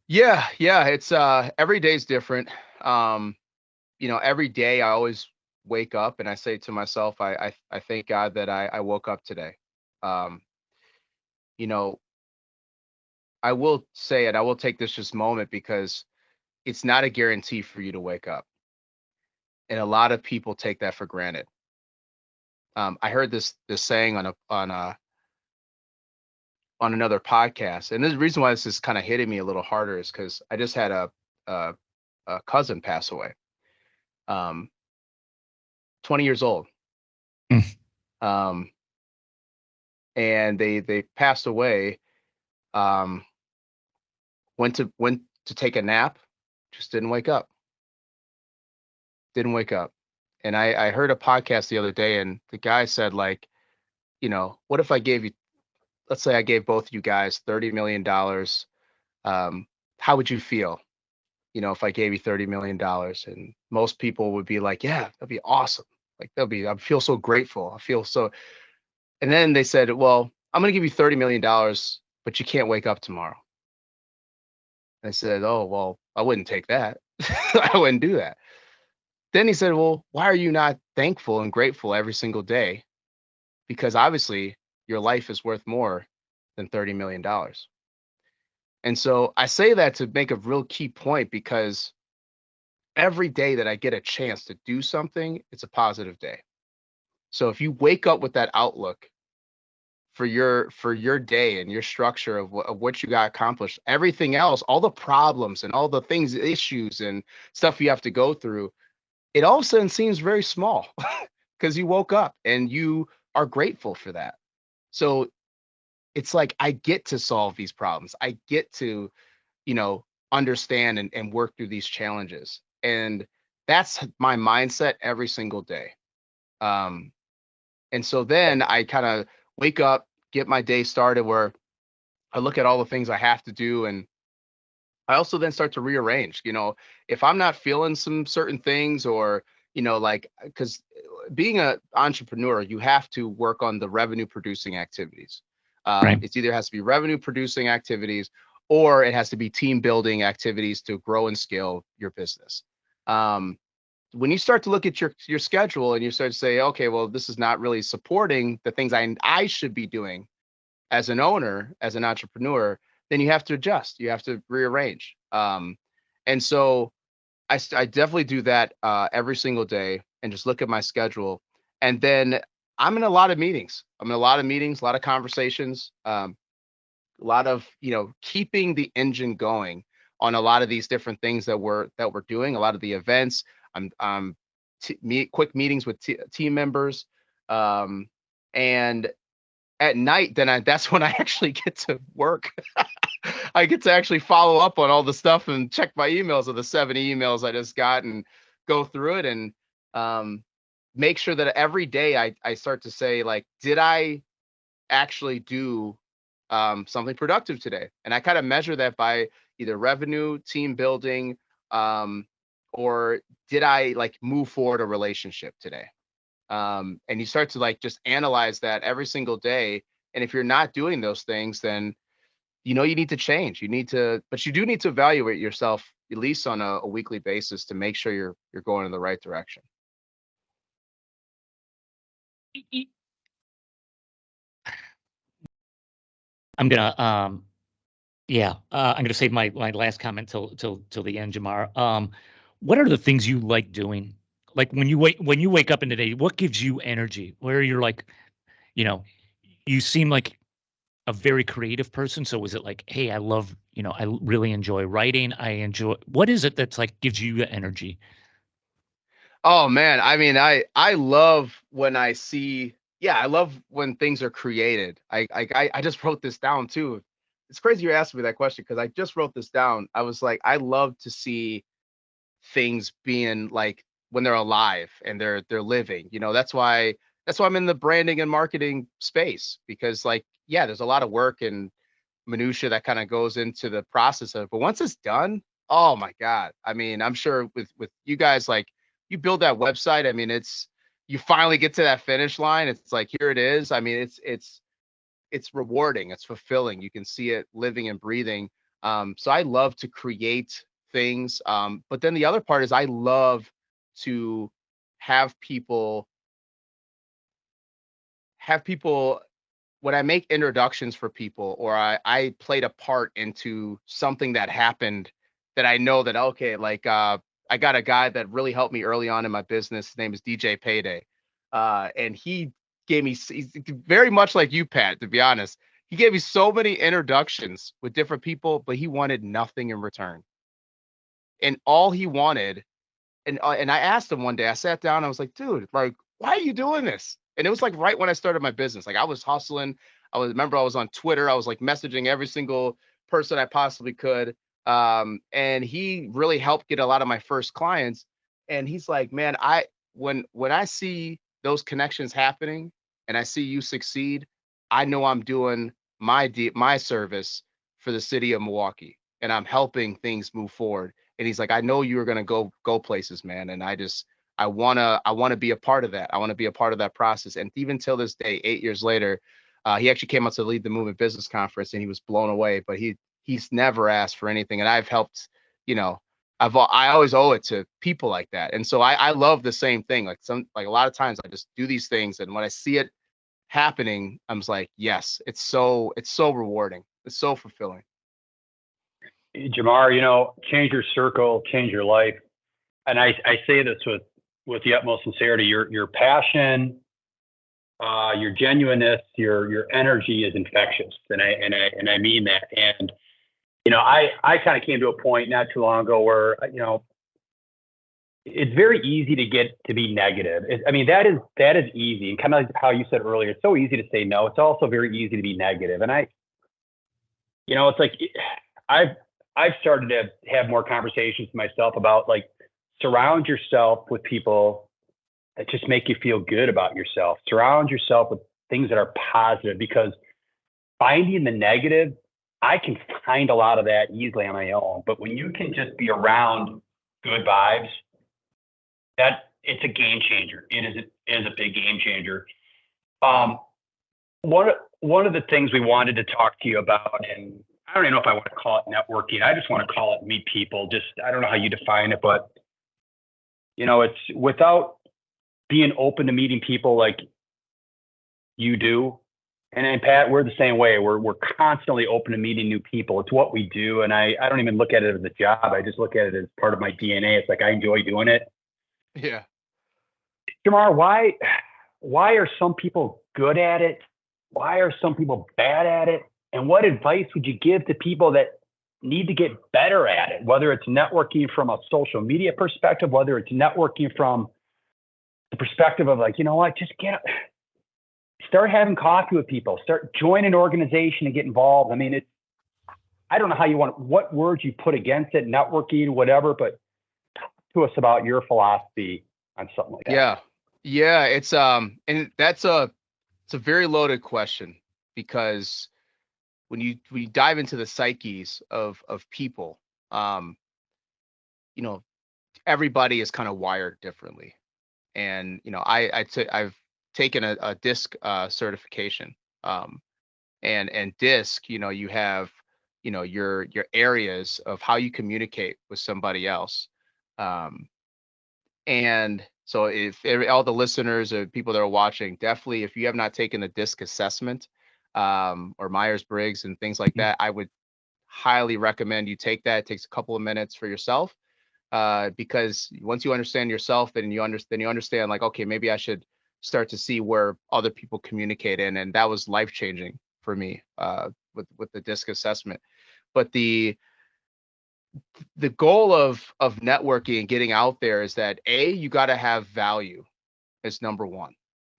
Yeah. It's every day's different. Every day I always wake up and I say to myself, I thank God that I woke up today. Um, you know, I will say it, I will take this just moment because it's not a guarantee for you to wake up. And a lot of people take that for granted. I heard this saying on another podcast, and the reason why this is kind of hitting me a little harder is because I just had a cousin pass away. 20 years old. Mm. And they passed away. Went to take a nap, just didn't wake up. And I heard a podcast the other day, and the guy said, like, what if I gave you, let's say I gave both of you guys $30 million. How would you feel, if I gave you $30 million? And most people would be like, yeah, that'd be awesome. Like, I feel so grateful. I feel so. And then they said, well, I'm going to give you $30 million, but you can't wake up tomorrow. And I said, oh, well, I wouldn't take that. I wouldn't do that. Then he said, well, why are you not thankful and grateful every single day? Because obviously your life is worth more than $30 million. And so I say that to make a real key point, because every day that I get a chance to do something, it's a positive day. So if you wake up with that outlook for your day and your structure of what you got accomplished, everything else, all the problems and all the things, issues and stuff you have to go through, it all of a sudden seems very small because you woke up and you are grateful for that. So it's like, I get to solve these problems. I get to, understand and work through these challenges. And that's my mindset every single day. And so then I kind of wake up, get my day started, where I look at all the things I have to do. And I also then start to rearrange, if I'm not feeling some certain things, or, because being an entrepreneur, you have to work on the revenue producing activities. Right. It's either has to be revenue producing activities, or it has to be team building activities to grow and scale your business. When you start to look at your schedule and you start to say, okay, well, this is not really supporting the things I should be doing as an owner, as an entrepreneur, then you have to adjust. You have to rearrange. And so I definitely do that every single day, and just look at my schedule. And then I'm in a lot of meetings. A lot of conversations, a lot of, keeping the engine going on a lot of these different things that we're doing, a lot of the events. I'm quick meetings with team members. And at night, then that's when I actually get to work. I get to actually follow up on all the stuff and check my emails of the 70 emails I just got and go through it and make sure that every day I start to say, like, did I actually do something productive today? And I kind of measure that by either revenue, team building, or did I like move forward a relationship today? And you start to like just analyze that every single day. And if you're not doing those things, then you know you need to change. You need to, but you do need to evaluate yourself at least on a weekly basis to make sure you're going in the right direction. I'm gonna I'm gonna save my last comment till the end, Jamar. What are the things you like doing? Like when you wake up in the day, what gives you energy? Where you're like, you know, you seem like a very creative person. So is it like, hey, I love, I really enjoy writing. What is it that's like gives you energy? Oh man, I mean, I love when I see, yeah, I love when things are created. I just wrote this down too. It's crazy you asked me that question because I just wrote this down. I was like, I love to see things being like when they're alive and they're living. That's why I'm in the branding and marketing space because like, yeah, there's a lot of work and minutia that kind of goes into the process of it. But once it's done, oh my God. I mean, I'm sure with you guys, like you build that website. I mean, it's you finally get to that finish line. It's like here it is. I mean, it's rewarding, it's fulfilling. You can see it living and breathing. So I love to create things. But then the other part is I love to have people have people when I make introductions for people or I played a part into something that happened that I know that, okay, like I got a guy that really helped me early on in my business. His name is DJ Payday. And he gave me, he's very much like you, Pat, to be honest. He gave me so many introductions with different people, but he wanted nothing in return. And all he wanted, and I asked him one day, I sat down, I was like, dude, like, why are you doing this? And it was like right when I started my business. Like I was hustling. I was on Twitter. I was like messaging every single person I possibly could. And he really helped get a lot of my first clients. And he's like, man, when I see those connections happening and I see you succeed, I know I'm doing my service for the city of Milwaukee and I'm helping things move forward. And he's like, I know you're gonna go places, man. And I wanna be a part of that. I want to be a part of that process. And even till this day, 8 years later, he actually came out to lead the Movement Business Conference, and he was blown away. But he's never asked for anything, and I've helped. You know, I always owe it to people like that. And so I love the same thing. Like a lot of times I just do these things, and when I see it happening, I'm just like, yes, it's so rewarding. It's so fulfilling. Jamar, change your circle, change your life. And I say this with the utmost sincerity. Your passion, your genuineness, your energy is infectious, and I mean that. And I kind of came to a point not too long ago where it's very easy to get to be negative. That is easy, and kind of like how you said earlier, it's so easy to say no. It's also very easy to be negative, and it's like I've started to have more conversations with myself about like surround yourself with people that just make you feel good about yourself. Surround yourself with things that are positive, because finding the negative, I can find a lot of that easily on my own. But when you can just be around good vibes, that it's a game changer. It is a big game changer. One of the things we wanted to talk to you about, and I don't even know if I want to call it networking. I just want to call it meet people. Just, I don't know how you define it, but it's without being open to meeting people like you do. And Pat, we're the same way. We're constantly open to meeting new people. It's what we do. And I don't even look at it as a job. I just look at it as part of my DNA. It's like, I enjoy doing it. Yeah. Jamar, why are some people good at it? Why are some people bad at it? And what advice would you give to people that need to get better at it? Whether it's networking from a social media perspective, whether it's networking from the perspective of like, just start having coffee with people, start join an organization and get involved. I don't know how what words you put against it, networking, whatever, but talk to us about your philosophy on something like that. Yeah. It's and it's a very loaded question, because when you dive into the psyches of people, you know, everybody is kind of wired differently. And I've taken a disc certification, and disc, you have your areas of how you communicate with somebody else. And so all the listeners or people that are watching, definitely, if you have not taken the disc assessment, or Myers-Briggs and things like that, I would highly recommend you take that. It takes a couple of minutes for yourself, because once you understand yourself, then you understand, like, okay, maybe I should start to see where other people communicate in, and that was life changing for me, with the disc assessment. But the goal of networking and getting out there is that, you got to have value as number one.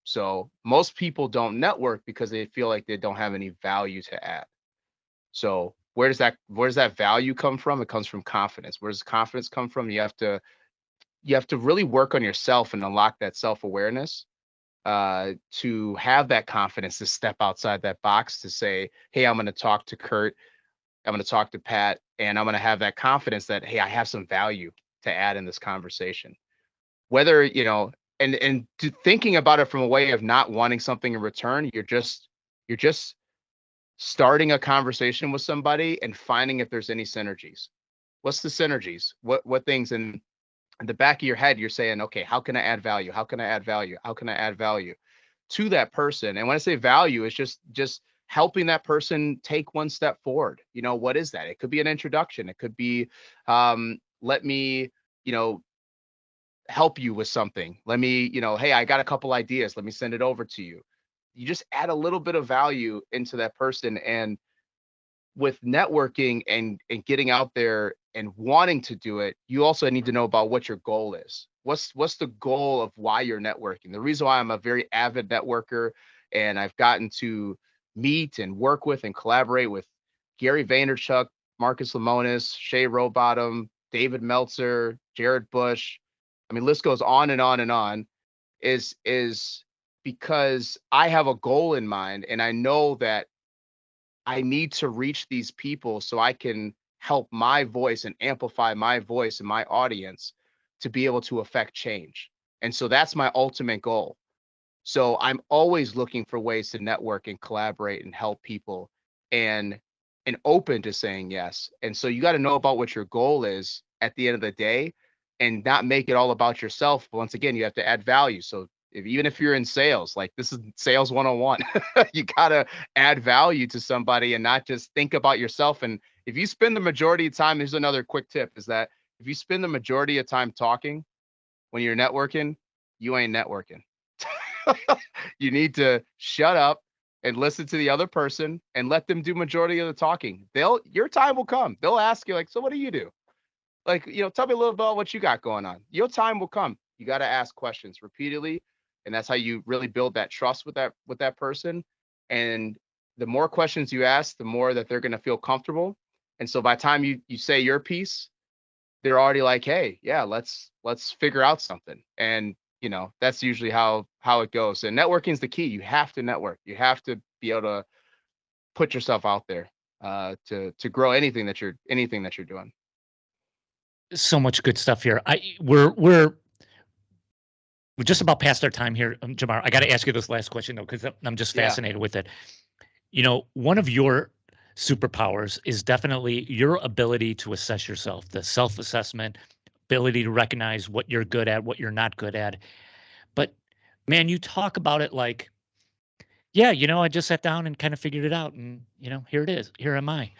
So most people don't network because they feel like they don't have any value to add. So where does that value come from? It comes from confidence. Where does confidence come from? You have to really work on yourself and unlock that self-awareness, to have that confidence to step outside that box, to say, hey, I'm going to talk to Kurt, I'm going to talk to Pat, and I'm going to have that confidence that, hey, I have some value to add in this conversation. Whether, thinking about it from a way of not wanting something in return, you're just starting a conversation with somebody and finding if there's any synergies. What's the synergies? What things in the back of your head, you're saying, okay, how can I add value? How can I add value? How can I add value to that person? And when I say value, it's just helping that person take one step forward. What is that? It could be an introduction. It could be, let me, help you with something. Let me, hey, I got a couple ideas. Let me send it over to you. You just add a little bit of value into that person. And with networking and getting out there and wanting to do it, you also need to know about what your goal is. What's the goal of why you're networking? The reason why I'm a very avid networker, and I've gotten to meet and work with and collaborate with Gary Vaynerchuk, Marcus Lemonis, Shay Rowbottom, David Meltzer, Jarrett Bush. I mean, list goes on and on and on, is because I have a goal in mind, and I know that I need to reach these people so I can help my voice and amplify my voice and my audience to be able to affect change. And so that's my ultimate goal. So I'm always looking for ways to network and collaborate and help people, and open to saying yes. And so you got to know about what your goal is at the end of the day, and not make it all about yourself. But once again, you have to add value. So even if you're in sales, like, this is sales 101, you got to add value to somebody and not just think about yourself. And if you spend the majority of time, here's another quick tip, is that if you spend the majority of time talking when you're networking, you ain't networking. You need to shut up and listen to the other person and let them do majority of the talking. Your time will come. They'll ask you, like, so what do you do? Like, tell me a little about what you got going on. Your time will come. You got to ask questions repeatedly. And that's how you really build that trust with that person. And the more questions you ask, the more that they're going to feel comfortable. And so by the time you say your piece, they're already like, hey, yeah, let's figure out something. And that's usually how it goes. And networking is the key. You have to network. You have to be able to put yourself out there, to grow anything that you're doing. So much good stuff here. We're just about past our time here, Jamar. I got to ask you this last question though, because I'm just fascinated with it. One of your superpowers is definitely your ability to assess yourself, the self-assessment, ability to recognize what you're good at, what you're not good at. But man, you talk about it like, yeah, I just sat down and kind of figured it out, and here it is. Here am I.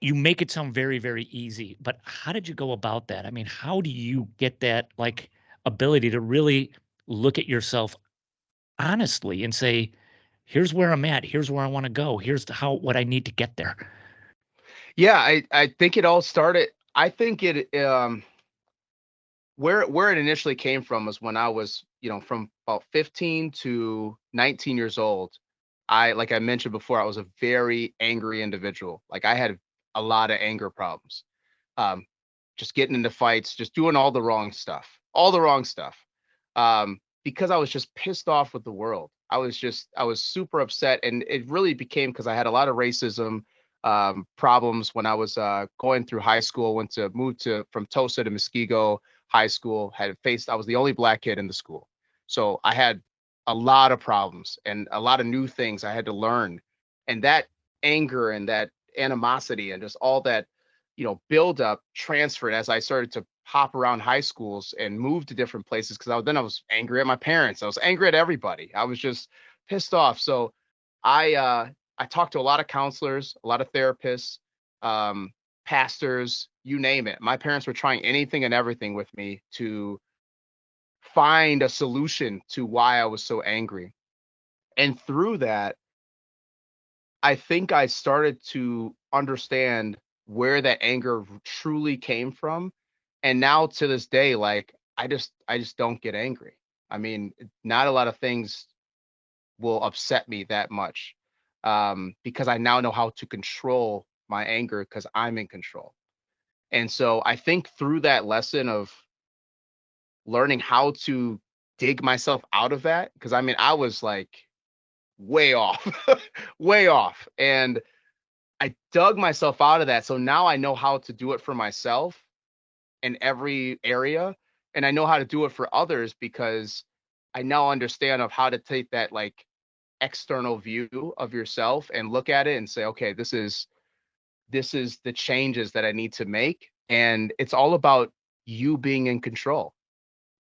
You make it sound very, very easy, but how did you go about that? I mean, how do you get that ability to really look at yourself honestly and say, here's where I'm at, here's where I want to go, here's what I need to get there? Yeah, I think it all started. I think it where it initially came from was when I was, from about 15 to 19 years old. Like I mentioned before, I was a very angry individual. Like, I had a lot of anger problems. Just getting into fights, just doing all the wrong stuff, because I was just pissed off with the world. I was super upset. And it really became because I had a lot of racism problems when I was going through high school, moved from Tosa to Muskego High School, I was the only black kid in the school. So I had a lot of problems and a lot of new things I had to learn. And that anger and that animosity and just all that, build up transferred as I started to hop around high schools and move to different places. Cause I was angry at my parents. I was angry at everybody. I was just pissed off. So I talked to a lot of counselors, a lot of therapists, pastors, you name it. My parents were trying anything and everything with me to find a solution to why I was so angry. And through that, I think I started to understand where that anger truly came from. And now to this day, like I just don't get angry. I mean, not a lot of things will upset me that much, because I now know how to control my anger because I'm in control. And so I think through that lesson of learning how to dig myself out of that, because I mean, I was like way off, way off. And I dug myself out of that. So now I know how to do it for myself in every area. And I know how to do it for others because I now understand of how to take that like external view of yourself and look at it and say, okay, this is the changes that I need to make. And it's all about you being in control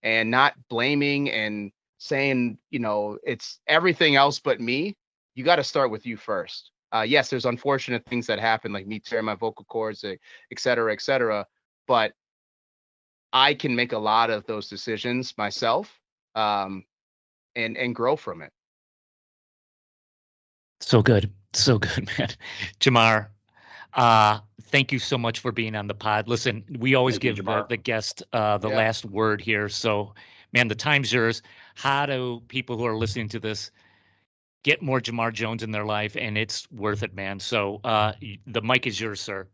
and not blaming and saying, it's everything else but me. You got to start with you first. Yes, there's unfortunate things that happen, like me tearing my vocal cords, et cetera, but I can make a lot of those decisions myself, and grow from it. So good, man. Jamar, thank you so much for being on the pod. Listen, we always give the guest the last word here. So, man, the time's yours. How do people who are listening to this get more Jamar Jones in their life? And it's worth it, man. So the mic is yours, sir.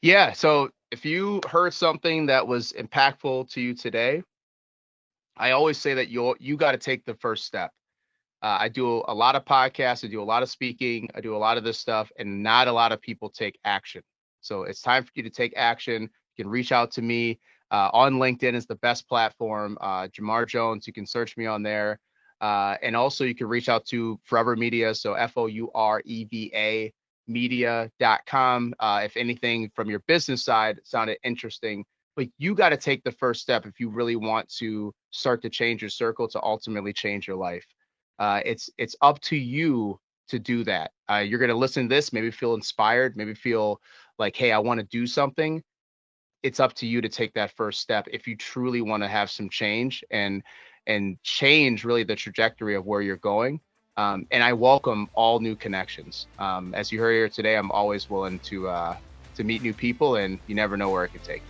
Yeah. So if you heard something that was impactful to you today, I always say that you got to take the first step. I do a lot of podcasts. I do a lot of speaking. I do a lot of this stuff, and not a lot of people take action. So it's time for you to take action. You can reach out to me on LinkedIn is the best platform. Jamar Jones, you can search me on there. And also you can reach out to Foureva Media. So FOUREVA media.com. If anything from your business side sounded interesting, but you got to take the first step if you really want to start to change your circle to ultimately change your life. It's up to you to do that. You're going to listen to this, maybe feel inspired, maybe feel like, hey, I want to do something. It's up to you to take that first step if you truly want to have some change and change really the trajectory of where you're going. And I welcome all new connections. As you heard here today, I'm always willing to meet new people, and you never know where it could take you.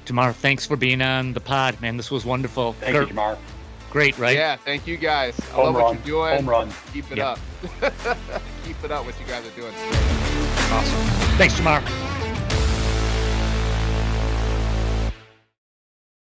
Jamar, thanks for being on the pod, man. This was wonderful. Thank you, Jamar. Great, right? Yeah, thank you guys. I love what you're doing. Home run. Keep it up. Keep it up what you guys are doing. Awesome. Thanks, Jamar.